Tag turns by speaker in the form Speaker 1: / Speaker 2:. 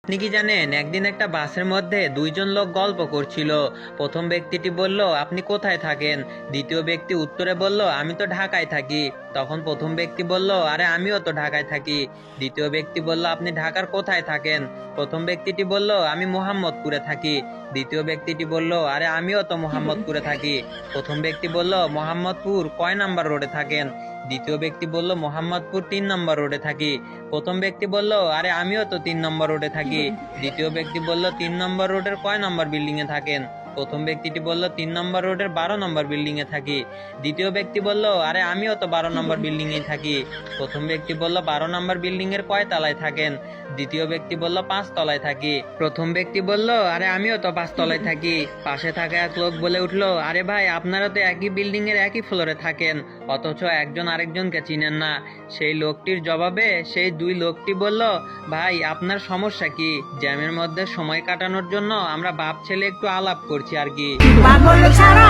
Speaker 1: আপনি কি জানেন একদিন একটা বাসের মধ্যে দুইজন লোক গল্প করছিল। প্রথম ব্যক্তিটি বলল, আপনি কোথায় থাকেন? দ্বিতীয় ব্যক্তি উত্তরে বলল, আমি তো ঢাকায় থাকি। তখন প্রথম ব্যক্তি বলল, আরে আমিও তো ঢাকায় থাকি। দ্বিতীয় ব্যক্তি বলল, আপনি ঢাকার কোথায় থাকেন? প্রথম ব্যক্তিটি বলল, আমি মোহাম্মদপুরে থাকি। দ্বিতীয় ব্যক্তিটি বলল, আরে আমিও তো মোহাম্মদপুরে থাকি। প্রথম ব্যক্তি বলল, মোহাম্মদপুর কয় নাম্বার রোডে থাকেন? দ্বিতীয় ব্যক্তি বলল, মোহাম্মদপুর 3 নম্বর রোডে থাকি। প্রথম ব্যক্তি বলল, আরে আমিও তো 3 নম্বর রোডে থাকি। দ্বিতীয় ব্যক্তি বলল, 3 নম্বর রোডের কয় নম্বর বিল্ডিং এ থাকেন? প্রথম ব্যক্তিটি বলল, 3 নম্বর রোডের 12 নম্বর বিল্ডিং এ থাকি। দ্বিতীয় ব্যক্তি বলল, আরে আমিও তো 12 নম্বর বিল্ডিং এ থাকি। প্রথম ব্যক্তি বলল, 12 নম্বর বিল্ডিং এর কয় তলায় থাকেন? দ্বিতীয় ব্যক্তি বলল, 5 তলায় থাকি। প্রথম ব্যক্তি বলল, আরে আমিও তো 5 তলায় থাকি। পাশে থাকা এক লোক বলে উঠলো, আরে ভাই, আপনারা তো একই বিল্ডিং এর একই ফ্লোরে থাকেন, অথচ একজন আরেকজনকে চিনেন না। সেই লোকটির জবাবে সেই দুই লোকটি বলল, ভাই, আপনার সমস্যা কি? জ্যামের মধ্যে সময় কাটানোর জন্য আমরা বাপ ছেলে একটু আলাপ করছি আর কি।
Speaker 2: পাগল ছাড়া